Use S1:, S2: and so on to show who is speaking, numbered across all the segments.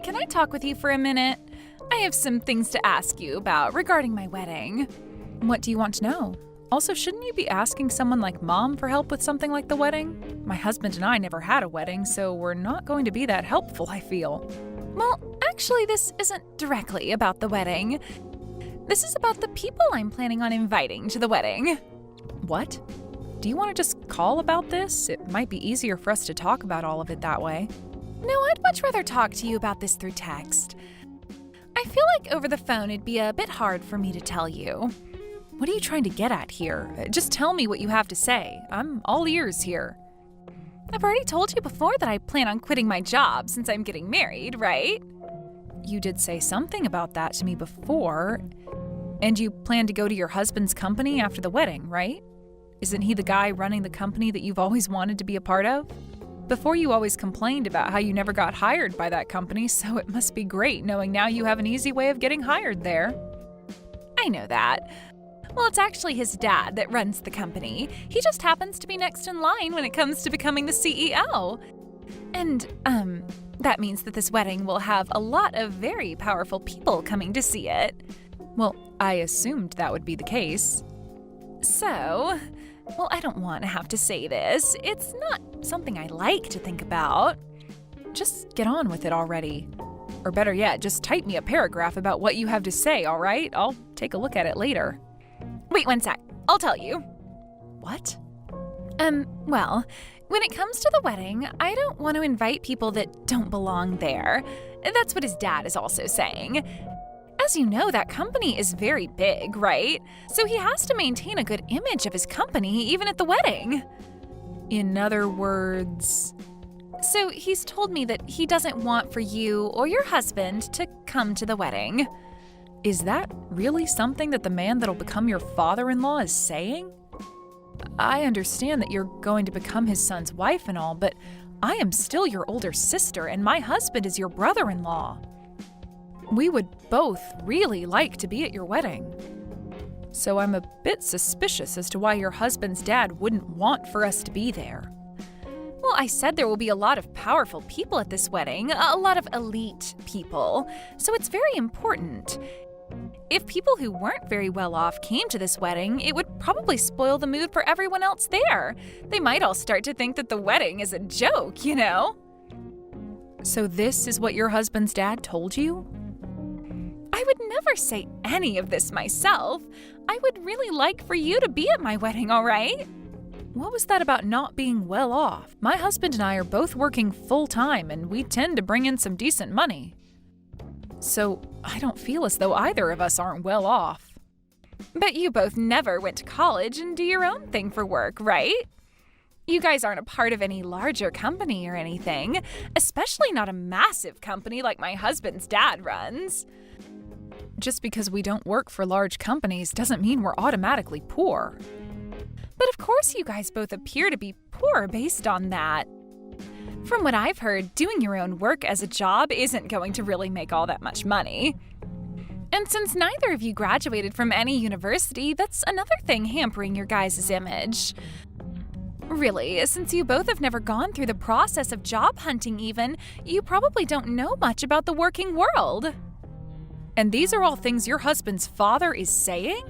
S1: Can I talk with you for a minute? I have some things to ask you about regarding my wedding.
S2: What do you want to know? Also, shouldn't you be asking someone like Mom for help with something like the wedding? My husband and I never had a wedding, so we're not going to be that helpful, I feel.
S1: Well, actually, this isn't directly about the wedding. This is about the people I'm planning on inviting to the wedding.
S2: What? Do you want to just call about this? It might be easier for us to talk about all of it that way.
S1: No, I'd much rather talk to you about this through text. I feel like over the phone it'd be a bit hard for me to tell you.
S2: What are you trying to get at here? Just tell me what you have to say. I'm all ears here.
S1: I've already told you before that I plan on quitting my job since I'm getting married, right?
S2: You did say something about that to me before. And you plan to go to your husband's company after the wedding, right? Isn't he the guy running the company that you've always wanted to be a part of? Before you always complained about how you never got hired by that company, so it must be great knowing now you have an easy way of getting hired there.
S1: I know that. Well, it's actually his dad that runs the company. He just happens to be next in line when it comes to becoming the CEO. And, that means that this wedding will have a lot of very powerful people coming to see it.
S2: Well, I assumed that would be the case.
S1: So, well, I don't want to have to say this. It's not something I like to think about.
S2: Just get on with it already. Or better yet, just type me a paragraph about what you have to say, all right? I'll take a look at it later.
S1: Wait 1 sec. I'll tell you.
S2: What?
S1: Well, when it comes to the wedding, I don't want to invite people that don't belong there. That's what his dad is also saying. As you know, that company is very big, right? So he has to maintain a good image of his company even at the wedding.
S2: In other words...
S1: So he's told me that he doesn't want for you or your husband to come to the wedding.
S2: Is that really something that the man that'll become your father-in-law is saying? I understand that you're going to become his son's wife and all, but I am still your older sister and my husband is your brother-in-law. We would both really like to be at your wedding. So I'm a bit suspicious as to why your husband's dad wouldn't want for us to be there.
S1: Well, I said there will be a lot of powerful people at this wedding, a lot of elite people, so it's very important. If people who weren't very well off came to this wedding, it would probably spoil the mood for everyone else there. They might all start to think that the wedding is a joke, you know?
S2: So this is what your husband's dad told you?
S1: I would never say any of this myself. I would really like for you to be at my wedding, all right?
S2: What was that about not being well off? My husband and I are both working full-time and we tend to bring in some decent money. So I don't feel as though either of us aren't well off.
S1: But you both never went to college and do your own thing for work, right? You guys aren't a part of any larger company or anything, especially not a massive company like my husband's dad runs.
S2: Just because we don't work for large companies doesn't mean we're automatically poor.
S1: But of course you guys both appear to be poor based on that. From what I've heard, doing your own work as a job isn't going to really make all that much money. And since neither of you graduated from any university, that's another thing hampering your guys' image. Really, since you both have never gone through the process of job hunting even, you probably don't know much about the working world.
S2: And these are all things your husband's father is saying?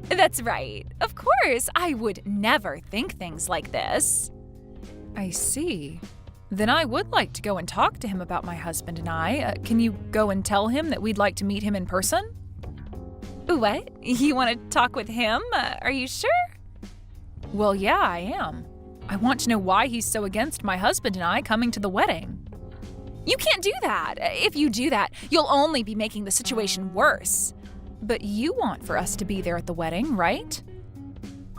S1: That's right. Of course, I would never think things like this.
S2: I see. Then I would like to go and talk to him about my husband and I. Can you go and tell him that we'd like to meet him in person?
S1: What? You want to talk with him? Are you sure?
S2: Well, yeah, I am. I want to know why he's so against my husband and I coming to the wedding.
S1: You can't do that. If you do that, you'll only be making the situation worse.
S2: But you want for us to be there at the wedding, right?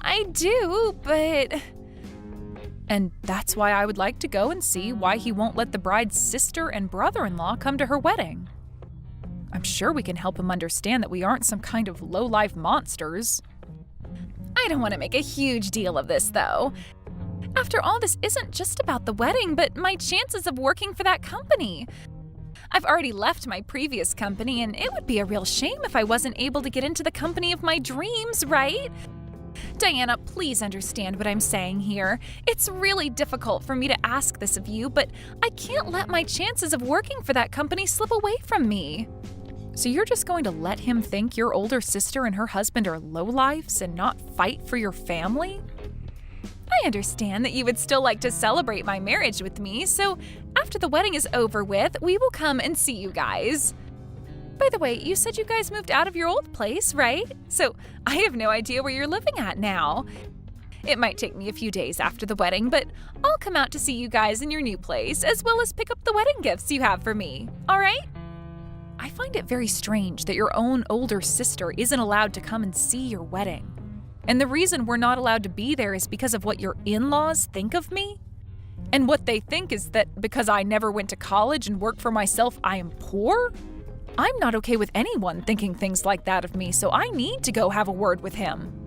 S1: I do, but...
S2: And that's why I would like to go and see why he won't let the bride's sister and brother-in-law come to her wedding. I'm sure we can help him understand that we aren't some kind of low-life monsters.
S1: I don't want to make a huge deal of this, though. After all, this isn't just about the wedding, but my chances of working for that company. I've already left my previous company, and it would be a real shame if I wasn't able to get into the company of my dreams, right? Diana, please understand what I'm saying here. It's really difficult for me to ask this of you, but I can't let my chances of working for that company slip away from me.
S2: So you're just going to let him think your older sister and her husband are lowlifes and not fight for your family?
S1: I understand that you would still like to celebrate my marriage with me, so after the wedding is over with, we will come and see you guys. By the way, you said you guys moved out of your old place, right? So I have no idea where you're living at now. It might take me a few days after the wedding, but I'll come out to see you guys in your new place, as well as pick up the wedding gifts you have for me, all right?
S2: I find it very strange that your own older sister isn't allowed to come and see your wedding. And the reason we're not allowed to be there is because of what your in-laws think of me? And what they think is that because I never went to college and worked for myself, I am poor? I'm not okay with anyone thinking things like that of me, so I need to go have a word with him.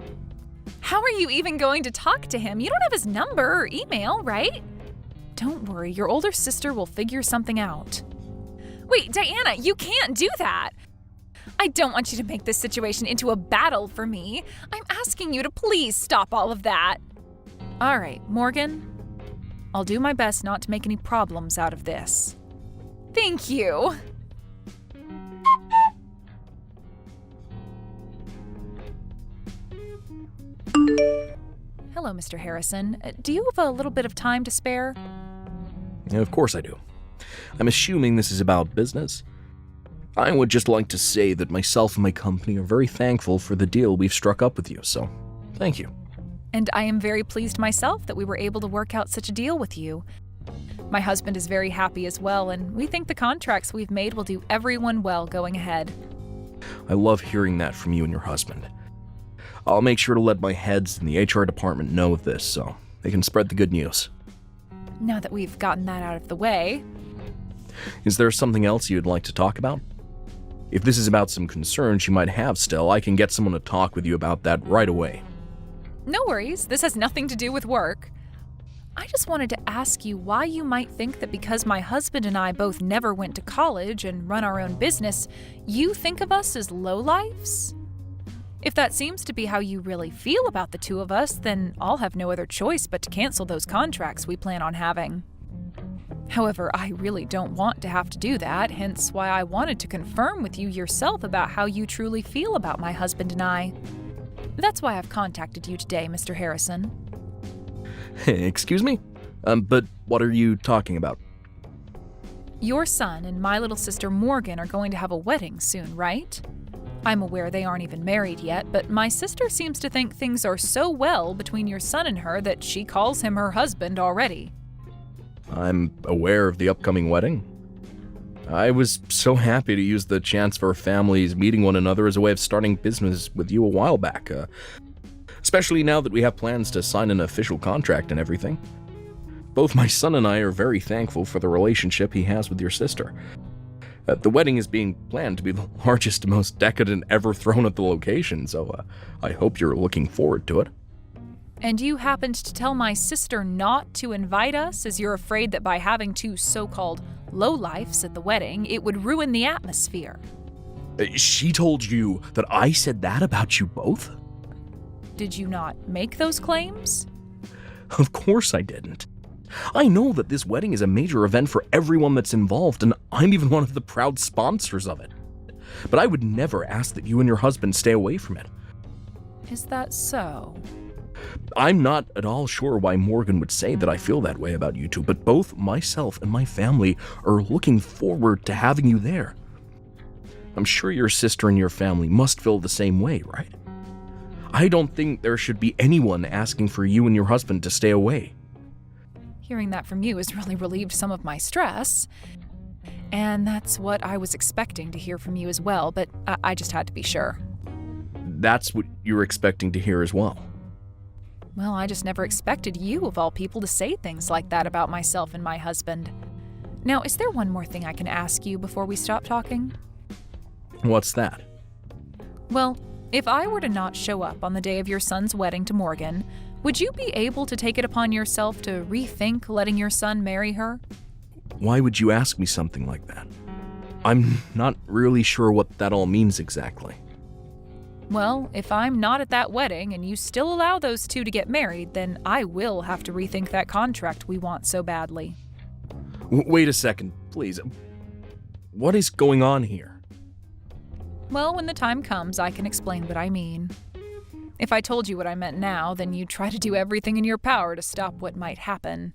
S1: How are you even going to talk to him? You don't have his number or email, right?
S2: Don't worry, your older sister will figure something out.
S1: Wait, Diana, you can't do that. I don't want you to make this situation into a battle for me. I'm asking you to please stop all of that.
S2: All right, Morgan. I'll do my best not to make any problems out of this.
S1: Thank you.
S2: Hello, Mr. Harrison. Do you have a little bit of time to spare?
S3: Yeah, of course I do. I'm assuming this is about business. I would just like to say that myself and my company are very thankful for the deal we've struck up with you, so thank you.
S2: And I am very pleased myself that we were able to work out such a deal with you. My husband is very happy as well, and we think the contracts we've made will do everyone well going ahead.
S3: I love hearing that from you and your husband. I'll make sure to let my heads in the HR department know of this so they can spread the good news.
S2: Now that we've gotten that out of the way.
S3: Is there something else you'd like to talk about? If this is about some concerns you might have still, I can get someone to talk with you about that right away.
S2: No worries, this has nothing to do with work. I just wanted to ask you why you might think that because my husband and I both never went to college and run our own business, you think of us as lowlifes? If that seems to be how you really feel about the two of us, then I'll have no other choice but to cancel those contracts we plan on having. However, I really don't want to have to do that, hence why I wanted to confirm with you yourself about how you truly feel about my husband and I. That's why I've contacted you today, Mr. Harrison.
S3: Excuse me? But what are you talking about?
S2: Your son and my little sister Morgan are going to have a wedding soon, right? I'm aware they aren't even married yet, but my sister seems to think things are so well between your son and her that she calls him her husband already.
S3: I'm aware of the upcoming wedding. I was so happy to use the chance for our families meeting one another as a way of starting business with you a while back, especially now that we have plans to sign an official contract and everything. Both my son and I are very thankful for the relationship he has with your sister. The wedding is being planned to be the largest and most decadent ever thrown at the location, so I hope you're looking forward to it.
S2: And you happened to tell my sister not to invite us as you're afraid that by having two so-called lowlifes at the wedding, it would ruin the atmosphere.
S3: She told you that I said that about you both?
S2: Did you not make those claims?
S3: Of course I didn't. I know that this wedding is a major event for everyone that's involved, and I'm even one of the proud sponsors of it. But I would never ask that you and your husband stay away from it.
S2: Is that so?
S3: I'm not at all sure why Morgan would say that I feel that way about you two, but both myself and my family are looking forward to having you there. I'm sure your sister and your family must feel the same way, right? I don't think there should be anyone asking for you and your husband to stay away.
S2: Hearing that from you has really relieved some of my stress. And that's what I was expecting to hear from you as well, but I just had to be sure.
S3: That's what you were expecting to hear as well.
S2: Well, I just never expected you, of all people, to say things like that about myself and my husband. Now, is there one more thing I can ask you before we stop talking?
S3: What's that?
S2: Well, if I were to not show up on the day of your son's wedding to Morgan, would you be able to take it upon yourself to rethink letting your son marry her?
S3: Why would you ask me something like that? I'm not really sure what that all means exactly.
S2: Well, if I'm not at that wedding and you still allow those two to get married, then I will have to rethink that contract we want so badly.
S3: Wait a second, please. What is going on here?
S2: Well, when the time comes, I can explain what I mean. If I told you what I meant now, then you'd try to do everything in your power to stop what might happen.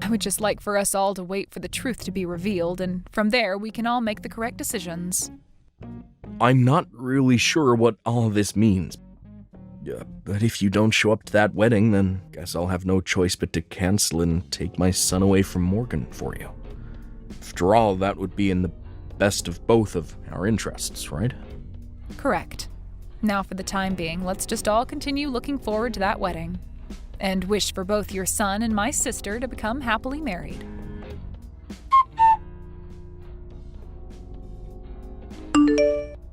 S2: I would just like for us all to wait for the truth to be revealed, and from there we can all make the correct decisions.
S3: I'm not really sure what all of this means. Yeah, but if you don't show up to that wedding, then guess I'll have no choice but to cancel and take my son away from Morgan for you. After all, that would be in the best of both of our interests, right?
S2: Correct. Now for the time being, let's just all continue looking forward to that wedding. And wish for both your son and my sister to become happily married.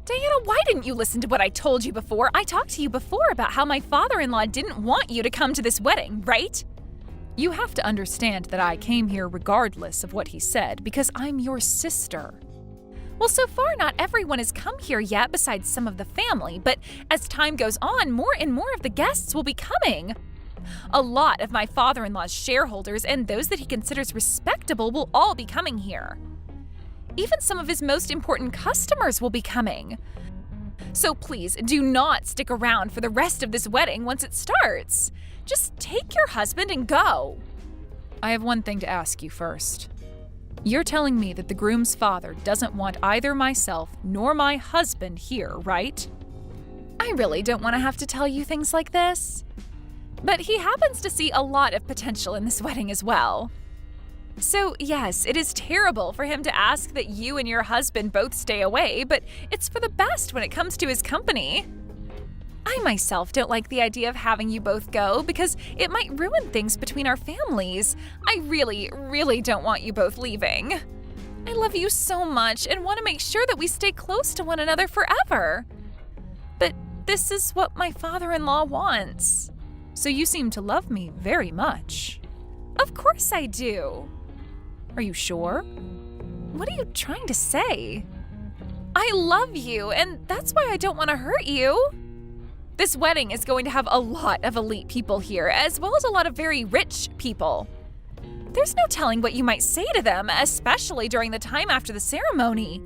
S1: Diana, why didn't you listen to what I told you before? I talked to you before about how my father-in-law didn't want you to come to this wedding, right?
S2: You have to understand that I came here regardless of what he said, because I'm your sister.
S1: Well, so far not everyone has come here yet besides some of the family, but as time goes on, more and more of the guests will be coming. A lot of my father-in-law's shareholders and those that he considers respectable will all be coming here. Even some of his most important customers will be coming. So please, do not stick around for the rest of this wedding once it starts. Just take your husband and go.
S2: I have one thing to ask you first. You're telling me that the groom's father doesn't want either myself nor my husband here, right?
S1: I really don't want to have to tell you things like this. But he happens to see a lot of potential in this wedding as well. So yes, it is terrible for him to ask that you and your husband both stay away, but it's for the best when it comes to his company. I myself don't like the idea of having you both go because it might ruin things between our families. I really, really don't want you both leaving. I love you so much and want to make sure that we stay close to one another forever. But this is what my father-in-law wants.
S2: So you seem to love me very much.
S1: Of course I do.
S2: Are you sure?
S1: What are you trying to say? I love you, and that's why I don't want to hurt you. This wedding is going to have a lot of elite people here, as well as a lot of very rich people. There's no telling what you might say to them, especially during the time after the ceremony.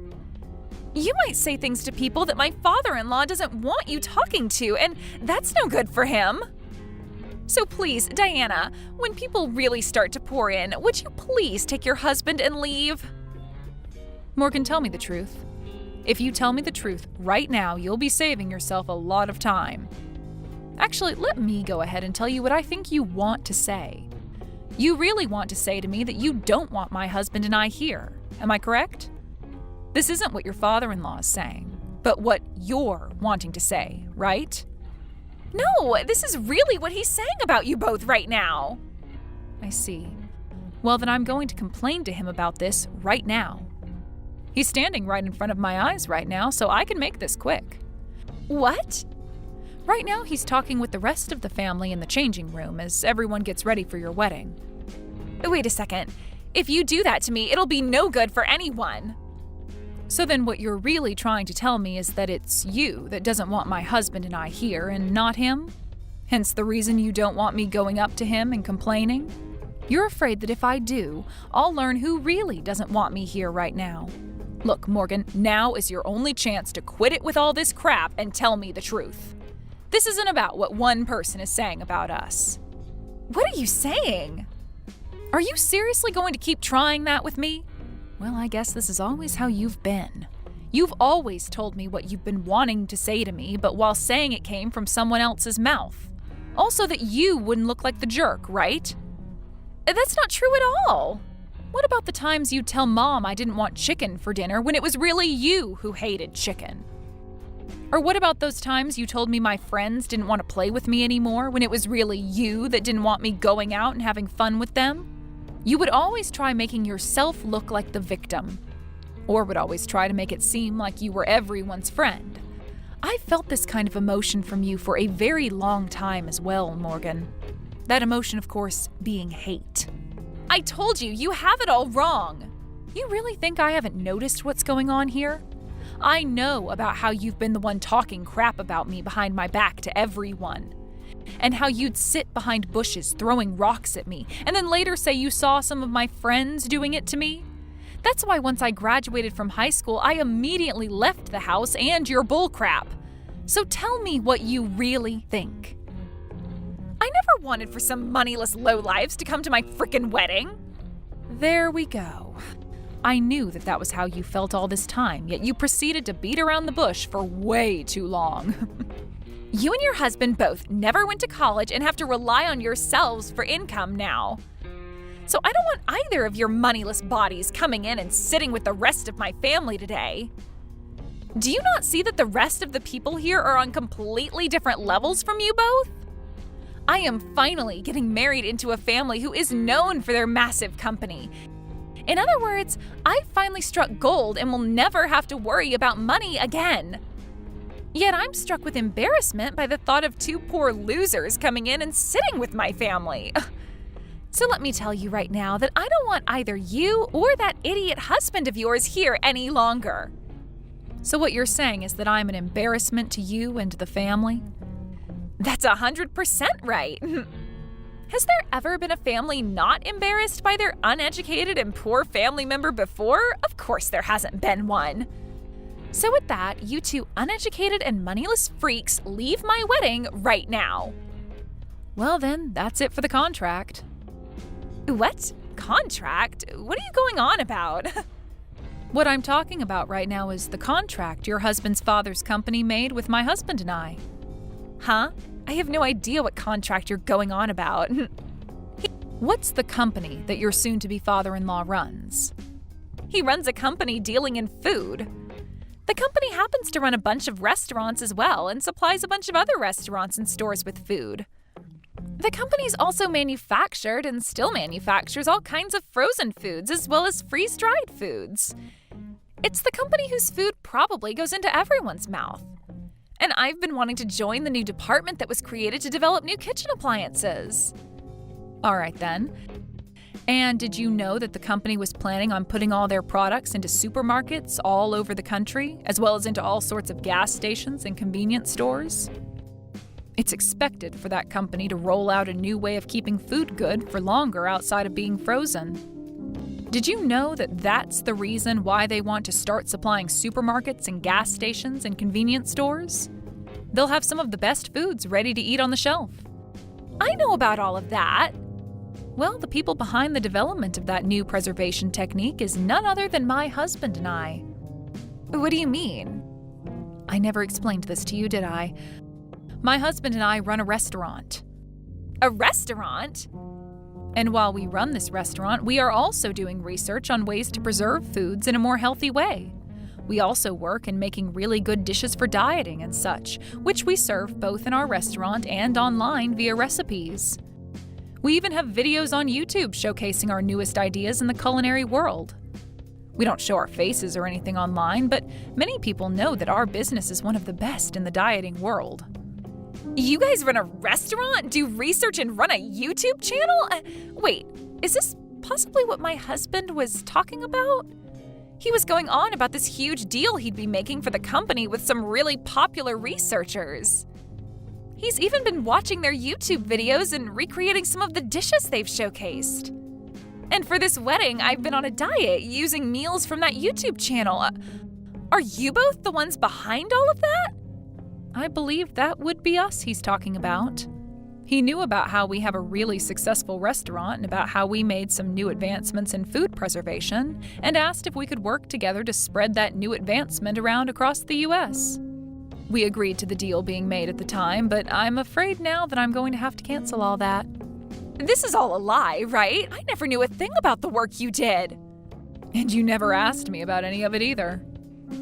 S1: You might say things to people that my father-in-law doesn't want you talking to, and that's no good for him. So please, Diana, when people really start to pour in, would you please take your husband and leave?
S2: Morgan, tell me the truth. If you tell me the truth right now, you'll be saving yourself a lot of time. Actually, let me go ahead and tell you what I think you want to say. You really want to say to me that you don't want my husband and I here. Am I correct? This isn't what your father-in-law is saying, but what you're wanting to say, right?
S1: No, this is really what he's saying about you both right now.
S2: I see. Well, then I'm going to complain to him about this right now. He's standing right in front of my eyes right now, so I can make this quick.
S1: What?
S2: Right now, he's talking with the rest of the family in the changing room as everyone gets ready for your wedding.
S1: Wait a second. If you do that to me, it'll be no good for anyone.
S2: So then what you're really trying to tell me is that it's you that doesn't want my husband and I here and not him? Hence the reason you don't want me going up to him and complaining? You're afraid that if I do, I'll learn who really doesn't want me here right now. Look, Morgan, now is your only chance to quit it with all this crap and tell me the truth. This isn't about what one person is saying about us.
S1: What are you saying?
S2: Are you seriously going to keep trying that with me? Well, I guess this is always how you've been. You've always told me what you've been wanting to say to me, but while saying it came from someone else's mouth. Also that you wouldn't look like the jerk, right?
S1: That's not true at all.
S2: What about the times you'd tell Mom I didn't want chicken for dinner when it was really you who hated chicken? Or what about those times you told me my friends didn't want to play with me anymore when it was really you that didn't want me going out and having fun with them? You would always try making yourself look like the victim, or would always try to make it seem like you were everyone's friend. I felt this kind of emotion from you for a very long time as well, Morgan. That emotion, of course, being hate.
S1: I told you, you have it all wrong.
S2: You really think I haven't noticed what's going on here? I know about how you've been the one talking crap about me behind my back to everyone. And how you'd sit behind bushes throwing rocks at me, and then later say you saw some of my friends doing it to me. That's why once I graduated from high school, I immediately left the house and your bullcrap. So tell me what you really think.
S1: I never wanted for some moneyless lowlives to come to my frickin' wedding.
S2: There we go. I knew that was how you felt all this time, yet you proceeded to beat around the bush for way too long.
S1: You and your husband both never went to college and have to rely on yourselves for income now. So I don't want either of your moneyless bodies coming in and sitting with the rest of my family today. Do you not see that the rest of the people here are on completely different levels from you both? I am finally getting married into a family who is known for their massive company. In other words, I finally struck gold and will never have to worry about money again. Yet I'm struck with embarrassment by the thought of two poor losers coming in and sitting with my family. So let me tell you right now that I don't want either you or that idiot husband of yours here any longer.
S2: So what you're saying is that I'm an embarrassment to you and to the family?
S1: That's 100% right. Has there ever been a family not embarrassed by their uneducated and poor family member before? Of course there hasn't been one. So with that, you two uneducated and moneyless freaks leave my wedding right now.
S2: Well then, that's it for the contract.
S1: What? Contract? What are you going on about?
S2: What I'm talking about right now is the contract your husband's father's company made with my husband and I.
S1: Huh? I have no idea what contract you're going on about.
S2: What's the company that your soon-to-be father-in-law runs?
S1: He runs a company dealing in food. The company happens to run a bunch of restaurants as well and supplies a bunch of other restaurants and stores with food. The company's also manufactured and still manufactures all kinds of frozen foods as well as freeze-dried foods. It's the company whose food probably goes into everyone's mouth. And I've been wanting to join the new department that was created to develop new kitchen appliances.
S2: All right then. And did you know that the company was planning on putting all their products into supermarkets all over the country, as well as into all sorts of gas stations and convenience stores? It's expected for that company to roll out a new way of keeping food good for longer outside of being frozen. Did you know that that's the reason why they want to start supplying supermarkets and gas stations and convenience stores? They'll have some of the best foods ready to eat on the shelf.
S1: I know about all of that.
S2: Well, the people behind the development of that new preservation technique is none other than my husband and I.
S1: What do you mean?
S2: I never explained this to you, did I? My husband and I run a restaurant.
S1: A restaurant?
S2: And while we run this restaurant, we are also doing research on ways to preserve foods in a more healthy way. We also work in making really good dishes for dieting and such, which we serve both in our restaurant and online via recipes. We even have videos on YouTube showcasing our newest ideas in the culinary world. We don't show our faces or anything online, but many people know that our business is one of the best in the dieting world.
S1: You guys run a restaurant, do research, and run a YouTube channel? Wait, is this possibly what my husband was talking about? He was going on about this huge deal he'd be making for the company with some really popular researchers. He's even been watching their YouTube videos and recreating some of the dishes they've showcased. And for this wedding, I've been on a diet using meals from that YouTube channel. Are you both the ones behind all of that?
S2: I believe that would be us he's talking about. He knew about how we have a really successful restaurant and about how we made some new advancements in food preservation, and asked if we could work together to spread that new advancement around across the U.S. We agreed to the deal being made at the time, but I'm afraid now that I'm going to have to cancel all that.
S1: This is all a lie, right? I never knew a thing about the work you did.
S2: And you never asked me about any of it either.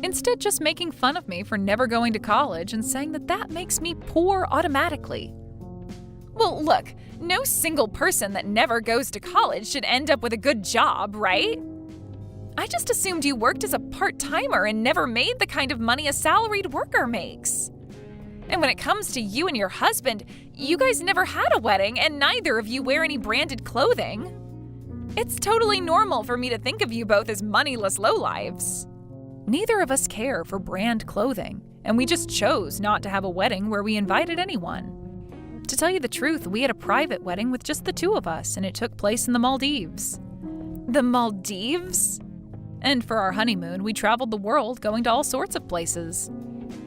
S2: Instead, just making fun of me for never going to college and saying that makes me poor automatically.
S1: Well, look, no single person that never goes to college should end up with a good job, right? I just assumed you worked as a part-timer and never made the kind of money a salaried worker makes. And when it comes to you and your husband, you guys never had a wedding and neither of you wear any branded clothing. It's totally normal for me to think of you both as moneyless lowlives.
S2: Neither of us care for brand clothing, and we just chose not to have a wedding where we invited anyone. To tell you the truth, we had a private wedding with just the two of us, and it took place in the Maldives.
S1: The Maldives?
S2: And for our honeymoon, we traveled the world going to all sorts of places.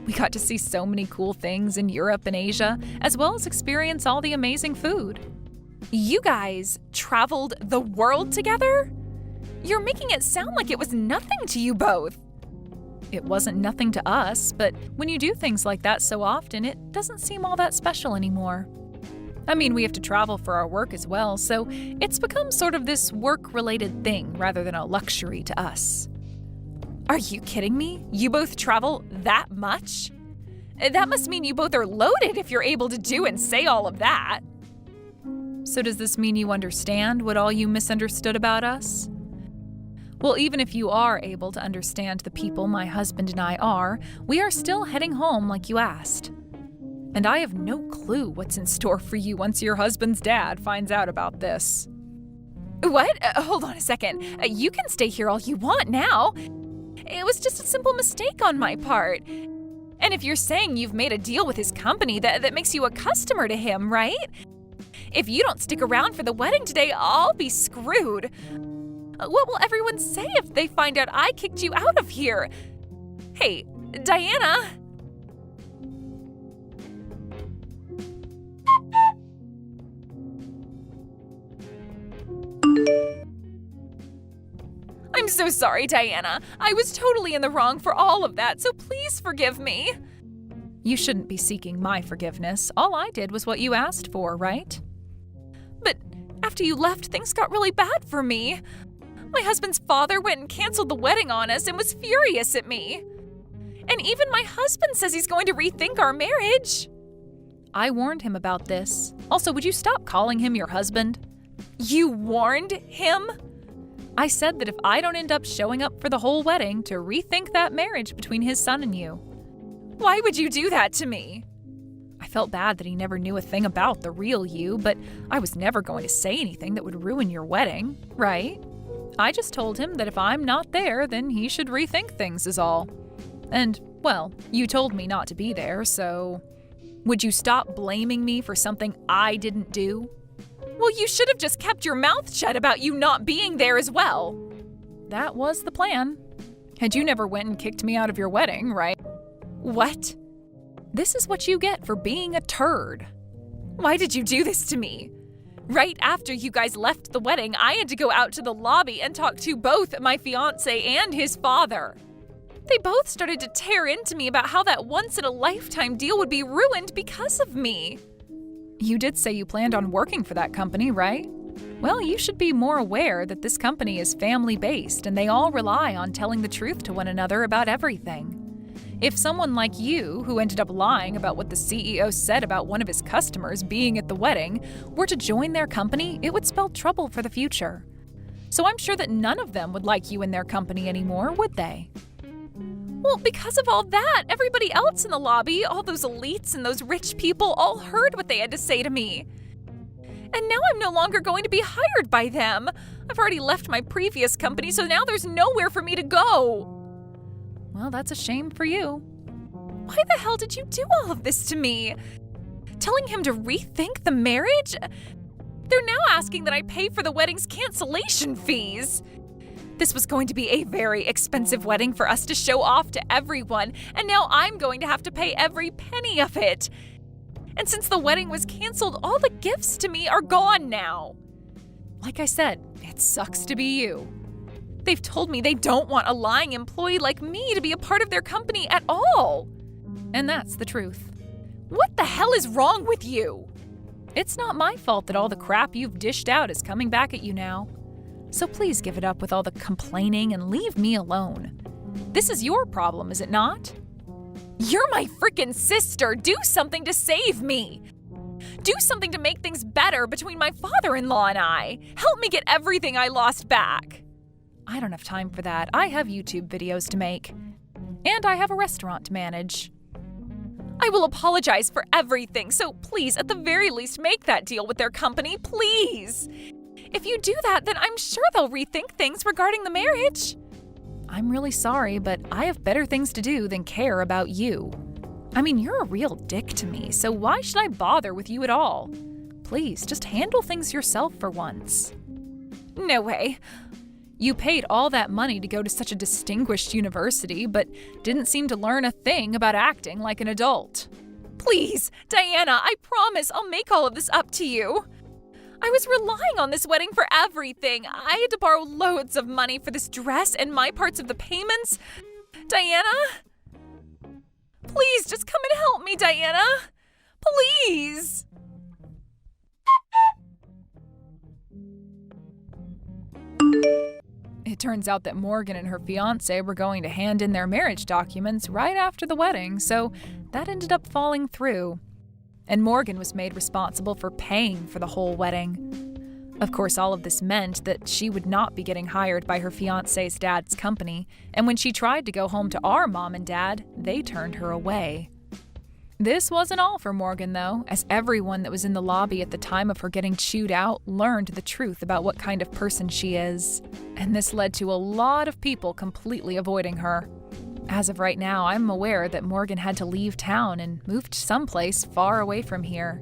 S2: We got to see so many cool things in Europe and Asia, as well as experience all the amazing food.
S1: You guys traveled the world together? You're making it sound like it was nothing to you both.
S2: It wasn't nothing to us, but when you do things like that so often, it doesn't seem all that special anymore. I mean, we have to travel for our work as well, so it's become sort of this work-related thing rather than a luxury to us.
S1: Are you kidding me? You both travel that much? That must mean you both are loaded if you're able to do and say all of that.
S2: So does this mean you understand what all you misunderstood about us? Well, even if you are able to understand the people my husband and I are, we are still heading home like you asked. And I have no clue what's in store for you once your husband's dad finds out about this.
S1: What? Hold on a second. You can stay here all you want now. It was just a simple mistake on my part. And if you're saying you've made a deal with his company, that makes you a customer to him, right? If you don't stick around for the wedding today, I'll be screwed. What will everyone say if they find out I kicked you out of here? Hey, Diana. I'm so sorry, Diana. I was totally in the wrong for all of that, so please forgive me.
S2: You shouldn't be seeking my forgiveness. All I did was what you asked for, right?
S1: But after you left, things got really bad for me. My husband's father went and canceled the wedding on us and was furious at me. And even my husband says he's going to rethink our marriage.
S2: I warned him about this. Also, would you stop calling him your husband?
S1: You warned him?
S2: I said that if I don't end up showing up for the whole wedding, to rethink that marriage between his son and you.
S1: Why would you do that to me?
S2: I felt bad that he never knew a thing about the real you, but I was never going to say anything that would ruin your wedding, right? I just told him that if I'm not there, then he should rethink things is all. And, well, you told me not to be there, so... Would you stop blaming me for something I didn't do?
S1: Well, you should have just kept your mouth shut about you not being there as well.
S2: That was the plan. And you never went and kicked me out of your wedding, right?
S1: What?
S2: This is what you get for being a turd.
S1: Why did you do this to me? Right after you guys left the wedding, I had to go out to the lobby and talk to both my fiancé and his father. They both started to tear into me about how that once-in-a-lifetime deal would be ruined because of me.
S2: You did say you planned on working for that company, right? Well, you should be more aware that this company is family-based and they all rely on telling the truth to one another about everything. If someone like you, who ended up lying about what the CEO said about one of his customers being at the wedding, were to join their company, it would spell trouble for the future. So I'm sure that none of them would like you in their company anymore, would they?
S1: Well, because of all that, everybody else in the lobby, all those elites and those rich people, all heard what they had to say to me. And now I'm no longer going to be hired by them. I've already left my previous company, so now there's nowhere for me to go.
S2: Well, that's a shame for you.
S1: Why the hell did you do all of this to me? Telling him to rethink the marriage? They're now asking that I pay for the wedding's cancellation fees. This was going to be a very expensive wedding for us to show off to everyone, and now I'm going to have to pay every penny of it. And since the wedding was canceled, all the gifts to me are gone now.
S2: Like I said, it sucks to be you.
S1: They've told me they don't want a lying employee like me to be a part of their company at all.
S2: And that's the truth.
S1: What the hell is wrong with you?
S2: It's not my fault that all the crap you've dished out is coming back at you now. So please give it up with all the complaining and leave me alone. This is your problem, is it not?
S1: You're my freaking sister. Do something to save me. Do something to make things better between my father-in-law and I. Help me get everything I lost back.
S2: I don't have time for that. I have YouTube videos to make. And I have a restaurant to manage.
S1: I will apologize for everything, so please, at the very least, make that deal with their company, please. If you do that, then I'm sure they'll rethink things regarding the marriage.
S2: I'm really sorry, but I have better things to do than care about you. I mean, you're a real dick to me, so why should I bother with you at all? Please, just handle things yourself for once.
S1: No way.
S2: You paid all that money to go to such a distinguished university, but didn't seem to learn a thing about acting like an adult.
S1: Please, Diana, I promise I'll make all of this up to you. I was relying on this wedding for everything. I had to borrow loads of money for this dress and my parts of the payments. Diana? Please, just come and help me, Diana. Please.
S2: It turns out that Morgan and her fiancé were going to hand in their marriage documents right after the wedding, so that ended up falling through. And Morgan was made responsible for paying for the whole wedding. Of course, all of this meant that she would not be getting hired by her fiancé's dad's company, and when she tried to go home to our mom and dad, they turned her away. This wasn't all for Morgan, though, as everyone that was in the lobby at the time of her getting chewed out learned the truth about what kind of person she is. And this led to a lot of people completely avoiding her. As of right now, I'm aware that Morgan had to leave town and moved someplace far away from here.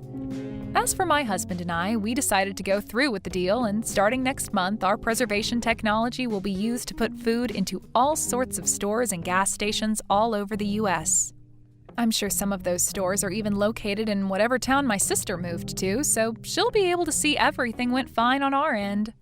S2: As for my husband and I, we decided to go through with the deal, and starting next month, our preservation technology will be used to put food into all sorts of stores and gas stations all over the U.S. I'm sure some of those stores are even located in whatever town my sister moved to, so she'll be able to see everything went fine on our end.